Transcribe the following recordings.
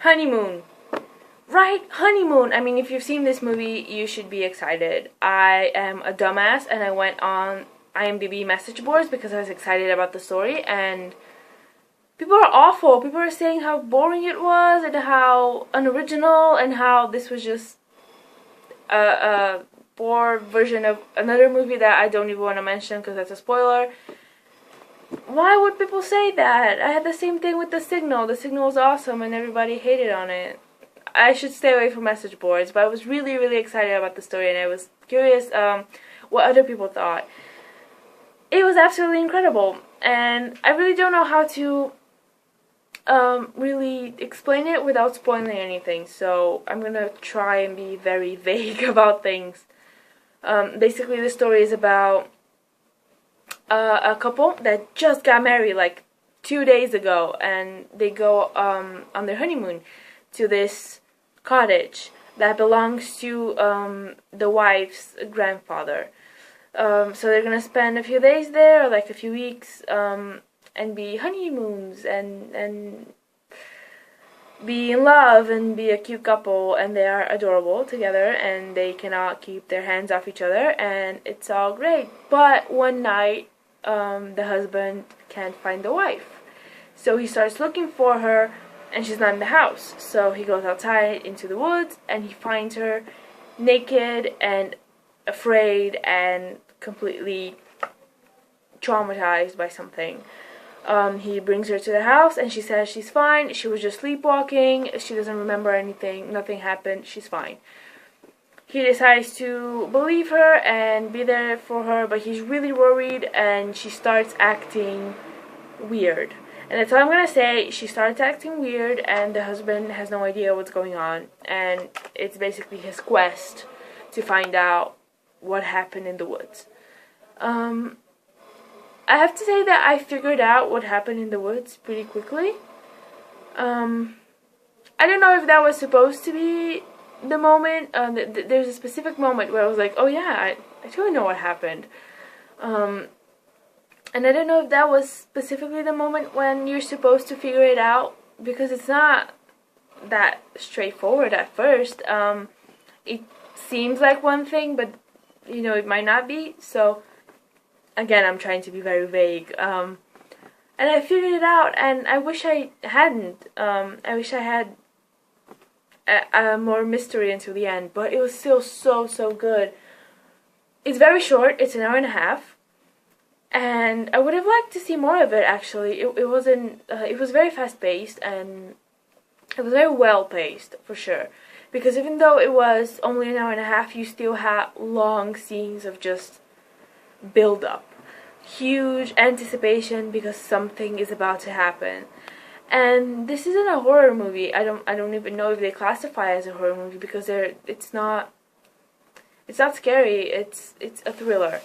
Honeymoon. Right? Honeymoon. I mean, if you've seen this movie, you should be excited. I am a dumbass and I went on IMDb message boards because I was excited about the story, and people are awful. People are saying how boring it was and how unoriginal and how this was just a poor version of another movie that I don't even want to mention because that's a spoiler. Why would people say that? I had the same thing with The Signal. The Signal was awesome and everybody hated on it. I should stay away from message boards, but I was really, really excited about the story and I was curious what other people thought. It was absolutely incredible, and I really don't know how to really explain it without spoiling anything, so I'm gonna try and be very vague about things. Basically, the story is about a couple that just got married like 2 days ago, and they go on their honeymoon to this cottage that belongs to the wife's grandfather. So they're gonna spend a few days there, or like a few weeks, and be honeymoons and be in love and be a cute couple, and they are adorable together and they cannot keep their hands off each other and it's all great. But one night the husband can't find the wife, so he starts looking for her and she's not in the house. So he goes outside into the woods and he finds her naked and afraid and completely traumatized by something. He brings her to the house and she says she's fine, she was just sleepwalking, she doesn't remember anything, nothing happened, she's fine. He decides to believe her and be there for her, but he's really worried and she starts acting weird. And that's all I'm gonna say. She starts acting weird and the husband has no idea what's going on, and it's basically his quest to find out what happened in the woods. I have to say that I figured out what happened in the woods pretty quickly. I don't know if that was supposed to be the moment. There's a specific moment where I was like, oh yeah, I totally know what happened. And I don't know if that was specifically the moment when you're supposed to figure it out, because it's not that straightforward at first. It seems like one thing, but you know, it might not be. So again, I'm trying to be very vague. And I figured it out, and I wish I hadn't. I wish I had a more mystery until the end, but it was still so good. It's very short. It's an hour and a half. And I would have liked to see more of it, actually. It wasn't. It was very fast-paced, and it was very well-paced, for sure. Because even though it was only an hour and a half, you still had long scenes of just build-up. Huge anticipation because something is about to happen. And this isn't a horror movie. I don't even know if they classify it as a horror movie, because it's not scary. It's a thriller.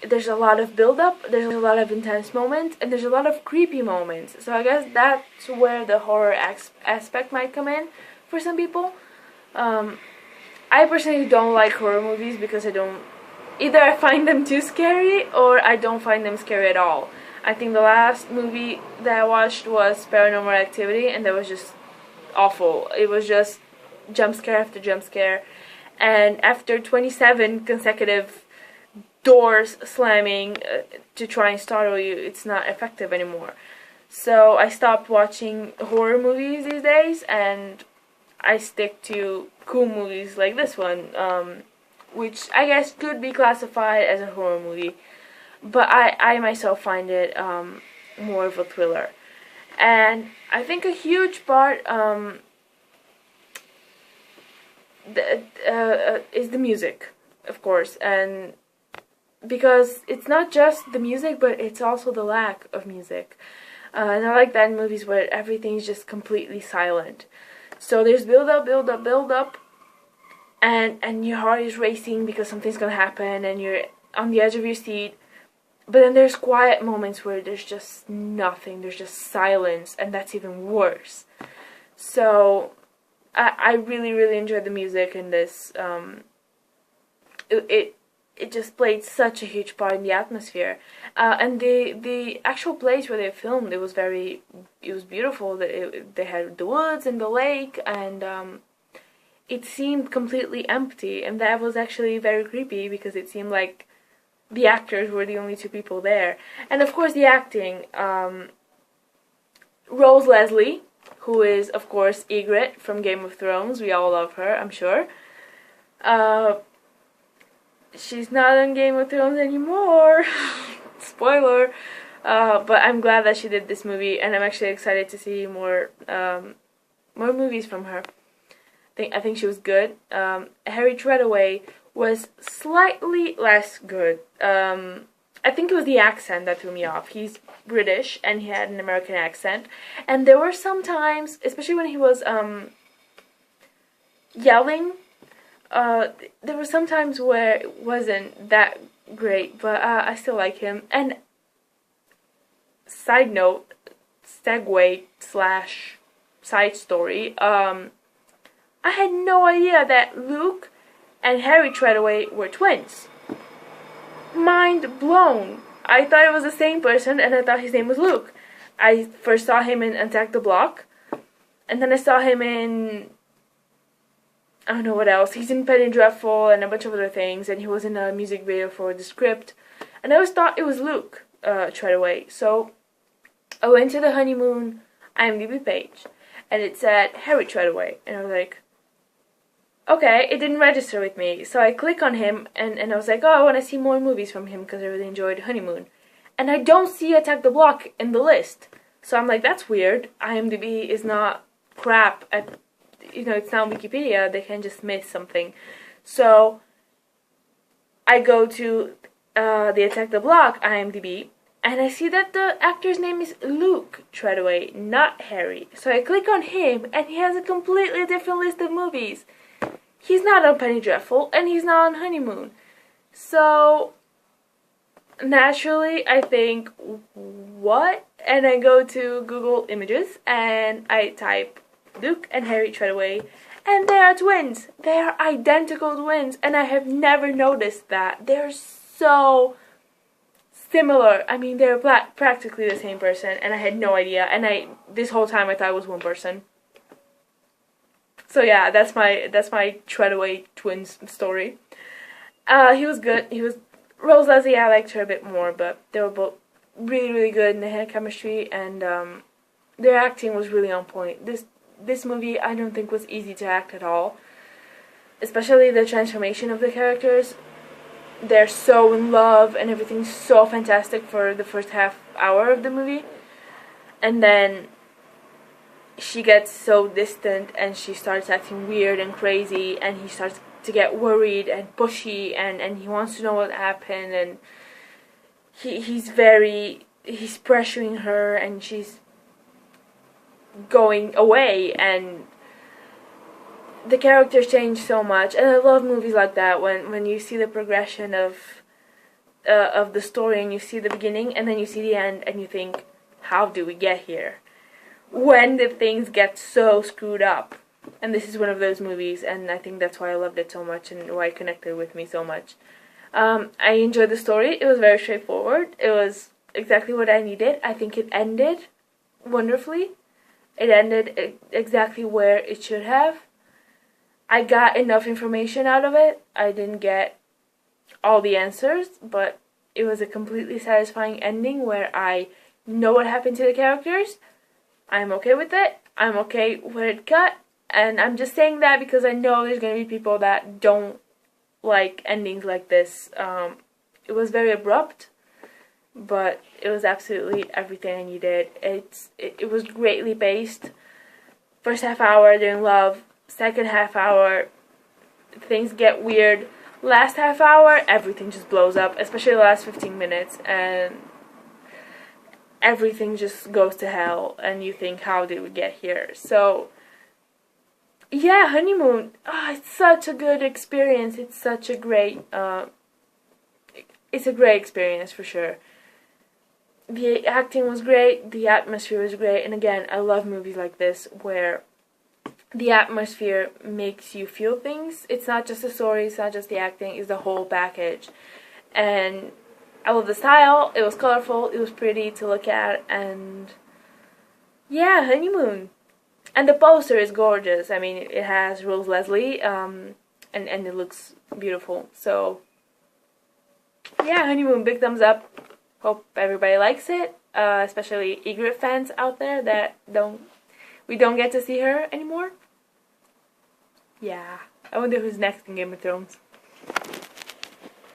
There's a lot of build-up, there's a lot of intense moments, and there's a lot of creepy moments. So I guess that's where the horror aspect might come in for some people. I personally don't like horror movies because either I find them too scary or I don't find them scary at all. I think the last movie that I watched was Paranormal Activity, and that was just awful. It was just jump scare after jump scare, and after 27 consecutive doors slamming to try and startle you, it's not effective anymore. So I stopped watching horror movies these days, and I stick to cool movies like this one, which I guess could be classified as a horror movie, but I myself find it more of a thriller. And I think a huge part is the music, of course, and because it's not just the music, but it's also the lack of music. And I like that in movies where everything's just completely silent. So there's build up, and your heart is racing because something's gonna happen, and you're on the edge of your seat. But then there's quiet moments where there's just nothing, there's just silence, and that's even worse. So I really enjoyed the music in this. it just played such a huge part in the atmosphere. And the actual place where they filmed, it was beautiful. They had the woods and the lake, and it seemed completely empty, and that was actually very creepy because it seemed like the actors were the only two people there. And of course the acting, Rose Leslie, who is of course Ygritte from Game of Thrones, we all love her, I'm sure. She's not on Game of Thrones anymore. Spoiler. But I'm glad that she did this movie, and I'm actually excited to see more movies from her. I think she was good. Harry Treadaway was slightly less good. I think it was the accent that threw me off. He's British and he had an American accent, and there were some times, especially when he was yelling, there were some times where it wasn't that great, but I still like him. And side note, segue / side story, I had no idea that Luke and Harry Treadaway were twins. Mind blown. I thought it was the same person, and I thought his name was Luke. I first saw him in Attack the Block, and then I saw him in, I don't know what else. He's in Penny Dreadful and a bunch of other things, and he was in a music video for The Script. And I always thought it was Luke Treadaway. So I went to the Honeymoon IMDb page, and it said Harry Treadaway, and I was like, okay, it didn't register with me. So I click on him, and I was like, oh, I want to see more movies from him because I really enjoyed Honeymoon. And I don't see Attack the Block in the list. So I'm like, that's weird. IMDb is not crap at, it's not Wikipedia. They can just miss something. So I go to the Attack the Block IMDb, and I see that the actor's name is Luke Treadaway, not Harry. So I click on him, and he has a completely different list of movies. He's not on Penny Dreadful, and he's not on Honeymoon. So, naturally, I think, what? And I go to Google Images, and I type Luke and Harry Treadaway, and they are twins. They are identical twins, and I have never noticed that. They're so similar. I mean, they're practically the same person, and I had no idea. And this whole time I thought it was one person. So yeah, that's my Treadaway twins story. He was good. Rose Leslie, I liked her a bit more, but they were both really, really good, and they had chemistry, and their acting was really on point. This movie, I don't think was easy to act at all, especially the transformation of the characters. They're so in love, and everything's so fantastic for the first half hour of the movie, and then she gets so distant, and she starts acting weird and crazy, and he starts to get worried and pushy, and he wants to know what happened, and he's pressuring her, and she's going away, and the characters change so much. And I love movies like that, when you see the progression of the story, and you see the beginning, and then you see the end, and you think, how do we get here? When did things get so screwed up? And this is one of those movies, and I think that's why I loved it so much, and why it connected with me so much. I enjoyed the story. It was very straightforward. It was exactly what I needed. I think it ended wonderfully. It ended exactly where it should have. I got enough information out of it. I didn't get all the answers, but it was a completely satisfying ending where I know what happened to the characters. I'm okay with it. I'm okay where it cut. And I'm just saying that because I know there's going to be people that don't like endings like this. It was very abrupt, but it was absolutely everything I needed. It was greatly paced. First half hour, they're in love. Second half hour, things get weird. Last half hour, everything just blows up, especially the last 15 minutes, and everything just goes to hell, and you think, how did we get here? So, yeah, Honeymoon, it's such a good experience. It's such a great, it's a great experience for sure. The acting was great, the atmosphere was great, and again, I love movies like this where the atmosphere makes you feel things. It's not just the story, it's not just the acting, it's the whole package. And I love the style, it was colorful, it was pretty to look at, and yeah, Honeymoon. And the poster is gorgeous. I mean, it has Rose Leslie, and it looks beautiful. So yeah, Honeymoon, big thumbs up. Hope everybody likes it, especially Ygritte fans out there that we don't get to see her anymore. Yeah, I wonder who's next in Game of Thrones.